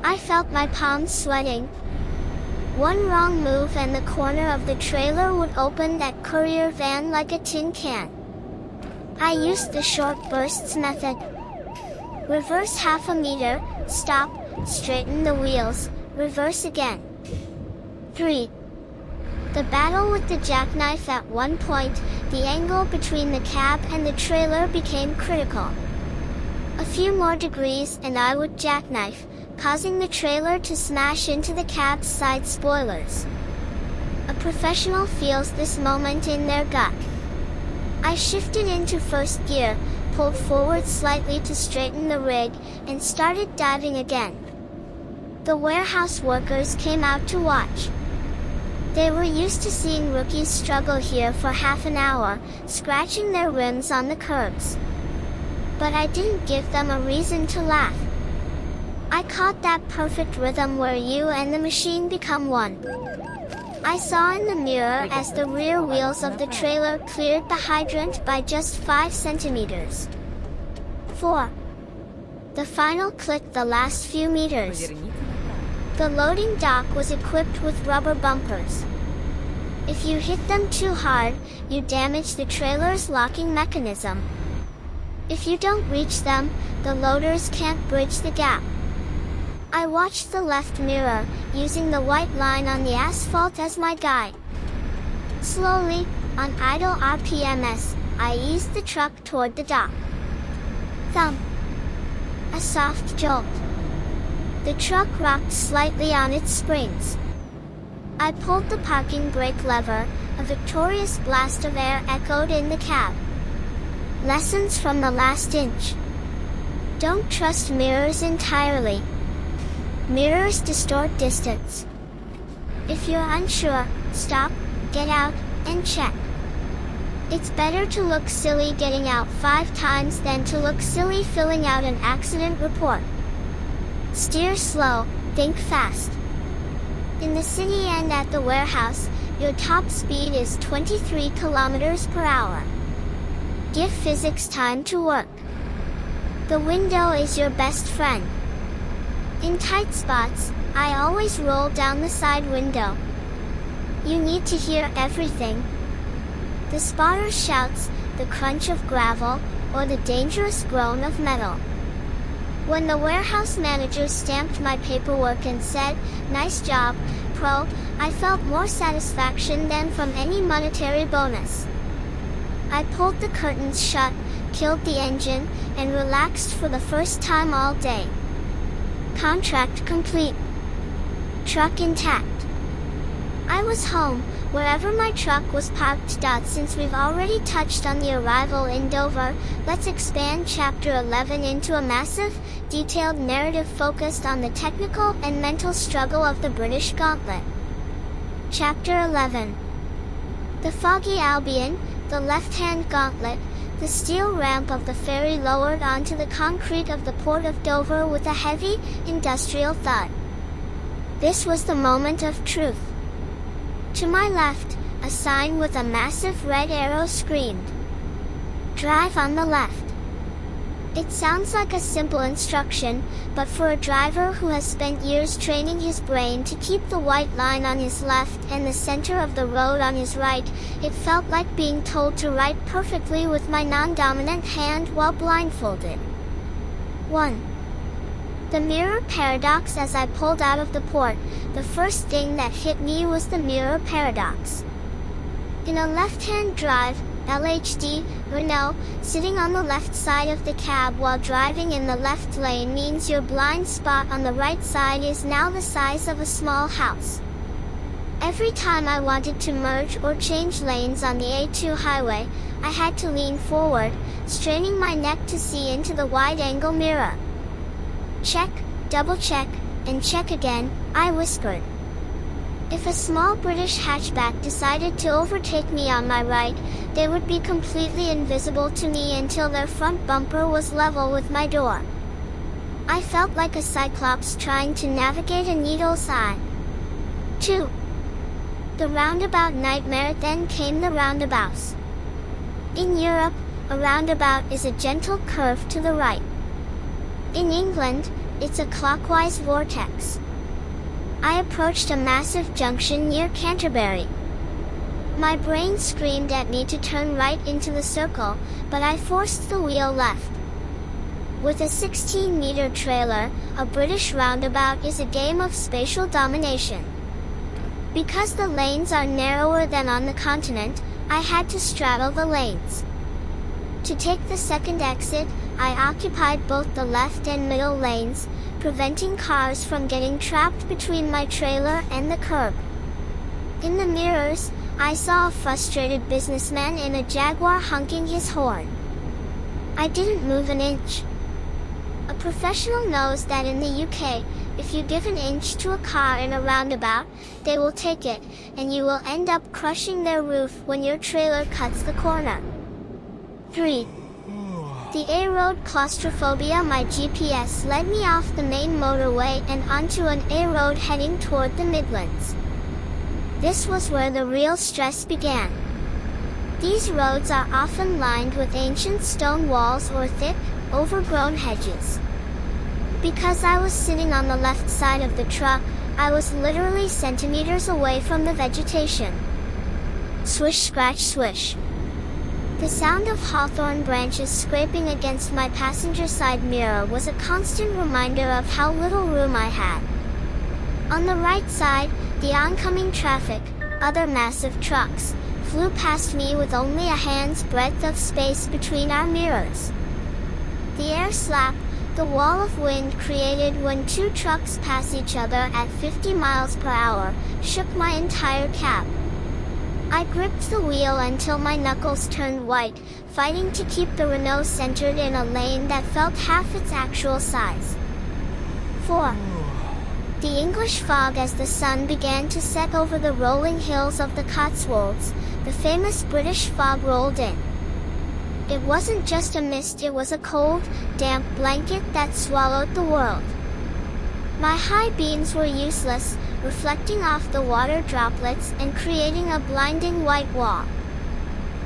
I felt my palms sweating. One wrong move and the corner of the trailer would open that courier van like a tin can. I used the short bursts method. Reverse half a meter, stop, straighten the wheels, reverse again. 3. The battle with the jackknife. At one point, the angle between the cab and the trailer became critical. A few more degrees and I would jackknife, causing the trailer to smash into the cab's side spoilers. A professional feels this moment in their gut. I shifted into first gear, pulled forward slightly to straighten the rig, and started diving again. The warehouse workers came out to watch. They were used to seeing rookies struggle here for half an hour, scratching their rims on the curbs. But I didn't give them a reason to laugh. I caught that perfect rhythm where you and the machine become one. I saw in the mirror as the rear wheels of the trailer cleared the hydrant by just 5 centimeters. 4. The final click. The last few meters. The loading dock was equipped with rubber bumpers. If you hit them too hard, you damage the trailer's locking mechanism. If you don't reach them, the loaders can't bridge the gap. I watched the left mirror, using the white line on the asphalt as my guide. Slowly, on idle RPMs, I eased the truck toward the dock. Thump. A soft jolt. The truck rocked slightly on its springs. I pulled the parking brake lever, a victorious blast of air echoed in the cab. Lessons from the last inch. Don't trust mirrors entirely. Mirrors distort distance. If you're unsure, stop, get out, and check. It's better to look silly getting out 5 times than to look silly filling out an accident report. Steer slow, think fast. In the city and at the warehouse, your top speed is 23 kilometers per hour. Give physics time to work. The window is your best friend. In tight spots, I always roll down the side window. You need to hear everything. The spotter shouts, the crunch of gravel, or the dangerous groan of metal. When the warehouse manager stamped my paperwork and said, "Nice job, Pro," I felt more satisfaction than from any monetary bonus. I pulled the curtains shut, killed the engine, and relaxed for the first time all day. Contract complete. Truck intact. I was home, wherever my truck was parked. Since we've already touched on the arrival in Dover, let's expand Chapter 11 into a massive, detailed narrative focused on the technical and mental struggle of the British Gauntlet. Chapter 11. The foggy Albion, the left-hand gauntlet, the steel ramp of the ferry lowered onto the concrete of the port of Dover with a heavy, industrial thud. This was the moment of truth. To my left, a sign with a massive red arrow screamed, "Drive on the left." It sounds like a simple instruction, but for a driver who has spent years training his brain to keep the white line on his left and the center of the road on his right, it felt like being told to write perfectly with my non-dominant hand while blindfolded. 1. The mirror paradox. As I pulled out of the port, the first thing that hit me was the mirror paradox. In a left-hand drive, LHD, Renault, sitting on the left side of the cab while driving in the left lane means your blind spot on the right side is now the size of a small house. Every time I wanted to merge or change lanes on the A2 highway, I had to lean forward, straining my neck to see into the wide-angle mirror. "Check, double-check, and check again," I whispered. If a small British hatchback decided to overtake me on my right, they would be completely invisible to me until their front bumper was level with my door. I felt like a cyclops trying to navigate a needle's eye. 2. The roundabout nightmare. Then came the roundabouts. In Europe, a roundabout is a gentle curve to the right. In England, it's a clockwise vortex. I approached a massive junction near Canterbury. My brain screamed at me to turn right into the circle, but I forced the wheel left. With a 16-meter trailer, a British roundabout is a game of spatial domination. Because the lanes are narrower than on the continent, I had to straddle the lanes. To take the second exit, I occupied both the left and middle lanes, preventing cars from getting trapped between my trailer and the curb. In the mirrors, I saw a frustrated businessman in a Jaguar honking his horn. I didn't move an inch. A professional knows that in the UK, if you give an inch to a car in a roundabout, they will take it, and you will end up crushing their roof when your trailer cuts the corner. 3. The A-road claustrophobia. My GPS led me off the main motorway and onto an A-road heading toward the Midlands. This was where the real stress began. These roads are often lined with ancient stone walls or thick, overgrown hedges. Because I was sitting on the left side of the truck, I was literally centimeters away from the vegetation. Swish, scratch, swish. The sound of hawthorn branches scraping against my passenger side mirror was a constant reminder of how little room I had. On the right side, the oncoming traffic, other massive trucks, flew past me with only a hand's breadth of space between our mirrors. The air slap, the wall of wind created when two trucks pass each other at 50 miles per hour, shook my entire cab. I gripped the wheel until my knuckles turned white, fighting to keep the Renault centered in a lane that felt half its actual size. 4. the English fog as the sun began to set over the rolling hills of the Cotswolds, the famous British fog rolled in. It wasn't just a mist, it was a cold, damp blanket that swallowed the world. My high beams were useless, reflecting off the water droplets and creating a blinding white wall.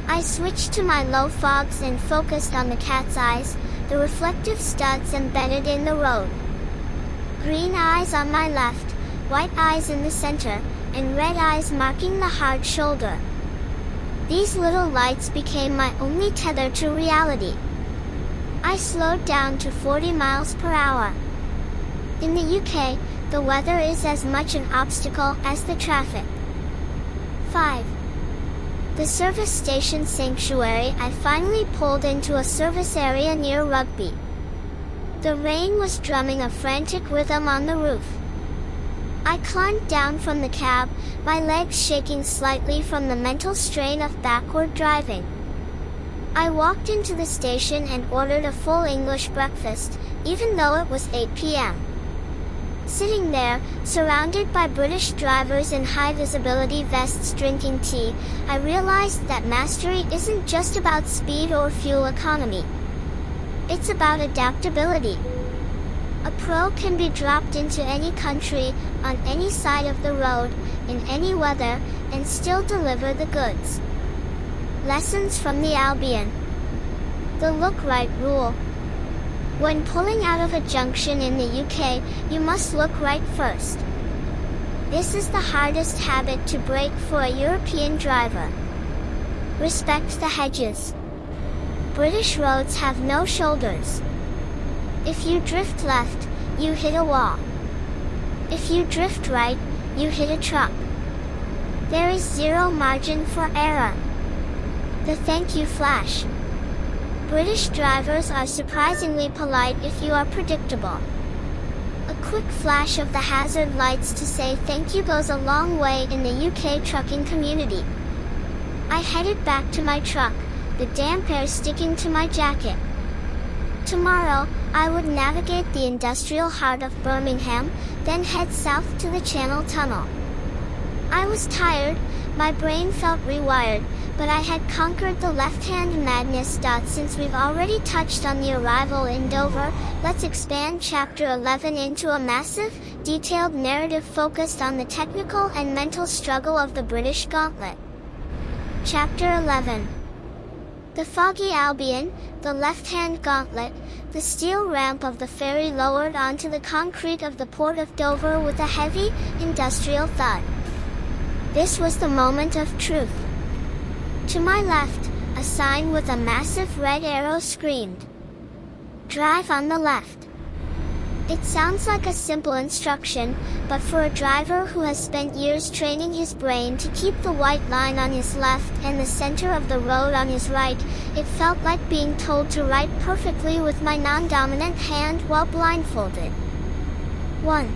I switched to my low fogs and focused on the cat's eyes, the reflective studs embedded in the road. Green eyes on my left, white eyes in the center, and red eyes marking the hard shoulder. These little lights became my only tether to reality. I slowed down to 40 miles per hour. In the UK, the weather is as much an obstacle as the traffic. 5. The service station sanctuary. I finally pulled into a service area near Rugby. The rain was drumming a frantic rhythm on the roof. I climbed down from the cab, my legs shaking slightly from the mental strain of backward driving. I walked into the station and ordered a full English breakfast, even though it was 8 p.m. Sitting there, surrounded by British drivers in high-visibility vests drinking tea, I realized that mastery isn't just about speed or fuel economy. It's about adaptability. A pro can be dropped into any country, on any side of the road, in any weather, and still deliver the goods. Lessons from the Albion. The look right rule. When pulling out of a junction in the UK, you must look right first. This is the hardest habit to break for a European driver. Respect the hedges. British roads have no shoulders. If you drift left, you hit a wall. If you drift right, you hit a truck. There is zero margin for error. The thank you flash. British drivers are surprisingly polite if you are predictable. A quick flash of the hazard lights to say thank you goes a long way in the UK trucking community. I headed back to my truck, the damp air sticking to my jacket. Tomorrow, I would navigate the industrial heart of Birmingham, then head south to the Channel Tunnel. I was tired, my brain felt rewired, but I had conquered the left-hand madness. Since we've already touched on the arrival in Dover, let's expand Chapter 11 into a massive, detailed narrative focused on the technical and mental struggle of the British Gauntlet. Chapter 11. The foggy Albion, the left-hand gauntlet, the steel ramp of the ferry lowered onto the concrete of the port of Dover with a heavy, industrial thud. This was the moment of truth. To my left, a sign with a massive red arrow screamed, "Drive on the left." It sounds like a simple instruction, but for a driver who has spent years training his brain to keep the white line on his left and the center of the road on his right, it felt like being told to write perfectly with my non-dominant hand while blindfolded. 1.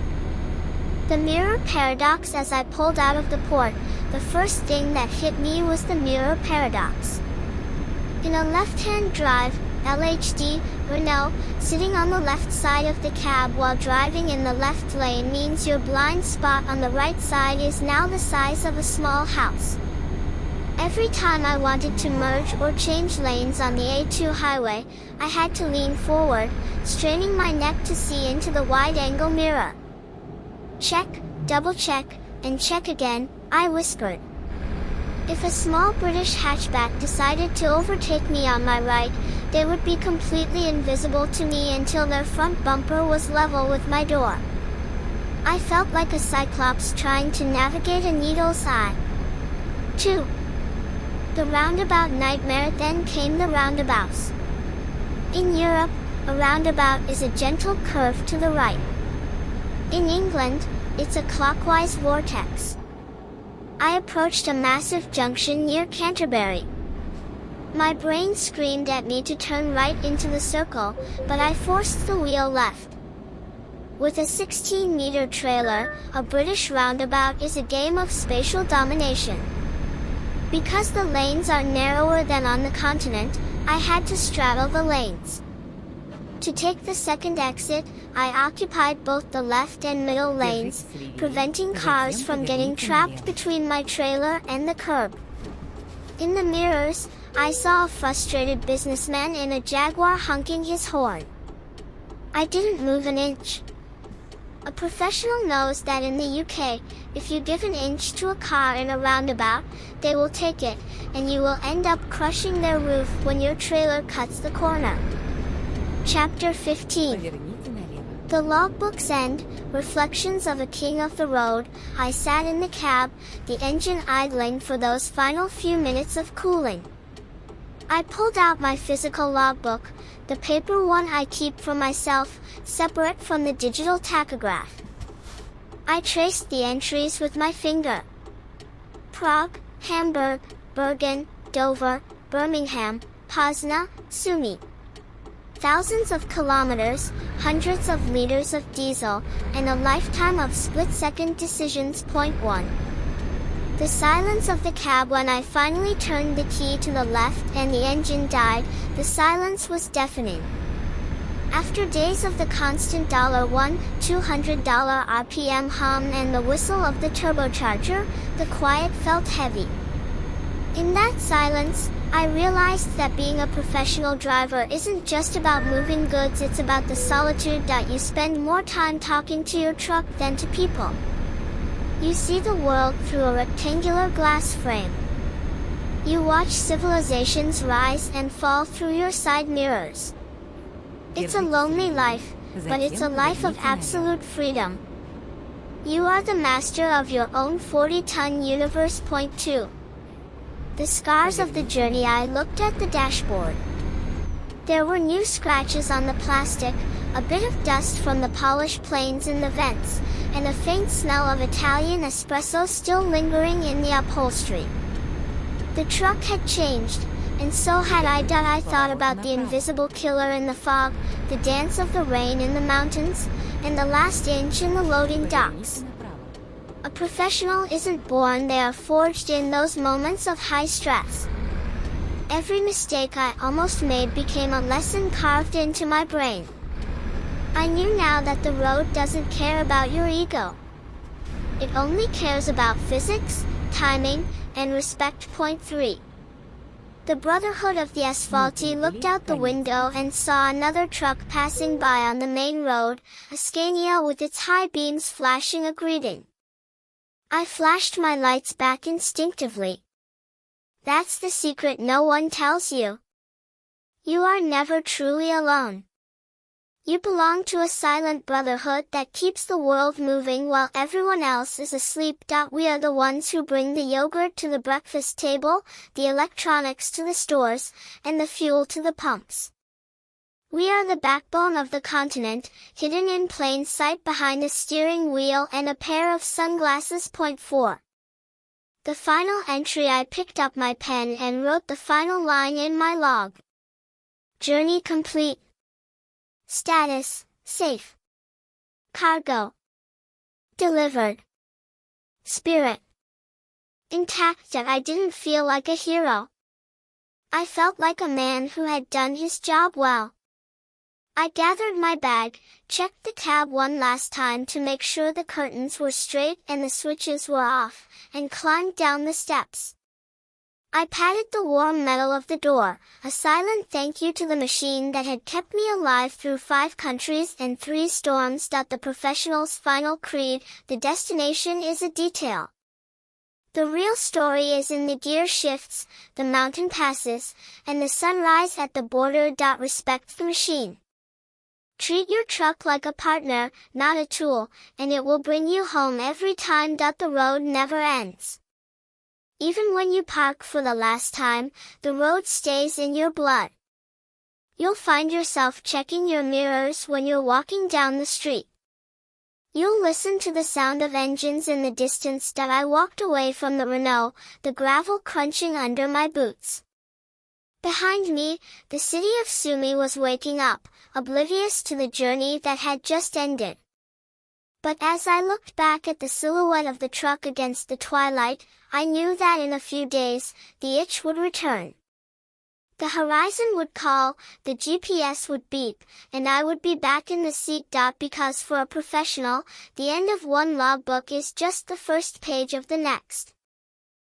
The mirror paradox. As I pulled out of the port, the first thing that hit me was the mirror paradox. In a left-hand drive, LHD, Renault, sitting on the left side of the cab while driving in the left lane means your blind spot on the right side is now the size of a small house. Every time I wanted to merge or change lanes on the A2 highway, I had to lean forward, straining my neck to see into the wide-angle mirror. "Check, double-check, and check again," I whispered. If a small British hatchback decided to overtake me on my right, they would be completely invisible to me until their front bumper was level with my door. I felt like a cyclops trying to navigate a needle's eye. 2. The roundabout nightmare. Then came the roundabouts. In Europe, a roundabout is a gentle curve to the right. In England, it's a clockwise vortex. I approached a massive junction near Canterbury. My brain screamed at me to turn right into the circle, but I forced the wheel left. With a 16-meter trailer, a British roundabout is a game of spatial domination. Because the lanes are narrower than on the continent, I had to straddle the lanes. To take the second exit, I occupied both the left and middle lanes, preventing cars from getting trapped between my trailer and the curb. In the mirrors, I saw a frustrated businessman in a Jaguar honking his horn. I didn't move an inch. A professional knows that in the UK, if you give an inch to a car in a roundabout, they will take it, and you will end up crushing their roof when your trailer cuts the corner. Chapter 15. The logbook's end, Reflections of a King of the Road. I sat in the cab, the engine idling for those final few minutes of cooling. I pulled out my physical logbook, the paper one I keep for myself, separate from the digital tachograph. I traced the entries with my finger. Prague, Hamburg, Bergen, Dover, Birmingham, Poznan, Sumy. Thousands of kilometers, hundreds of liters of diesel, and a lifetime of split-second decisions. Point 1. The silence of the cab when I finally turned the key to the left and the engine died, the silence was deafening. After days of the constant $1, $200 RPM hum and the whistle of the turbocharger, the quiet felt heavy. In that silence, I realized that being a professional driver isn't just about moving goods, it's about the solitude that you spend more time talking to your truck than to people. You see the world through a rectangular glass frame. You watch civilizations rise and fall through your side mirrors. It's a lonely life, but it's a life of absolute freedom. You are the master of your own 40-ton universe. Point 2. The scars of the journey. I looked at the dashboard. There were new scratches on the plastic, a bit of dust from the polished planes in the vents, and a faint smell of Italian espresso still lingering in the upholstery. The truck had changed, and so had I. I thought about the invisible killer in the fog, the dance of the rain in the mountains, and the last inch in the loading docks. A professional isn't born, they are forged in those moments of high stress. Every mistake I almost made became a lesson carved into my brain. I knew now that the road doesn't care about your ego. It only cares about physics, timing, and respect. Point 3. The Brotherhood of the Asphalti looked out the window and saw another truck passing by on the main road, a Scania with its high beams flashing a greeting. I flashed my lights back instinctively. That's the secret no one tells you. You are never truly alone. You belong to a silent brotherhood that keeps the world moving while everyone else is asleep. We are the ones who bring the yogurt to the breakfast table, the electronics to the stores, and the fuel to the pumps. We are the backbone of the continent, hidden in plain sight behind a steering wheel and a pair of sunglasses. Point 4. The final entry. I picked up my pen and wrote the final line in my log. Journey complete. Status, safe. Cargo delivered. Spirit intact. Yet I didn't feel like a hero. I felt like a man who had done his job well. I gathered my bag, checked the cab one last time to make sure the curtains were straight and the switches were off, and climbed down the steps. I patted the warm metal of the door, a silent thank you to the machine that had kept me alive through 5 countries and 3 storms. The professional's final creed, the destination is a detail. The real story is in the gear shifts, the mountain passes, and the sunrise at the border. Respect the machine. Treat your truck like a partner, not a tool, and it will bring you home every time. The road never ends. Even when you park for the last time, the road stays in your blood. You'll find yourself checking your mirrors when you're walking down the street. You'll listen to the sound of engines in the distance. I walked away from the Renault, the gravel crunching under my boots. Behind me, the city of Sumy was waking up, oblivious to the journey that had just ended. But as I looked back at the silhouette of the truck against the twilight, I knew that in a few days, the itch would return. The horizon would call, the GPS would beep, and I would be back in the seat. Because for a professional, the end of one logbook is just the first page of the next.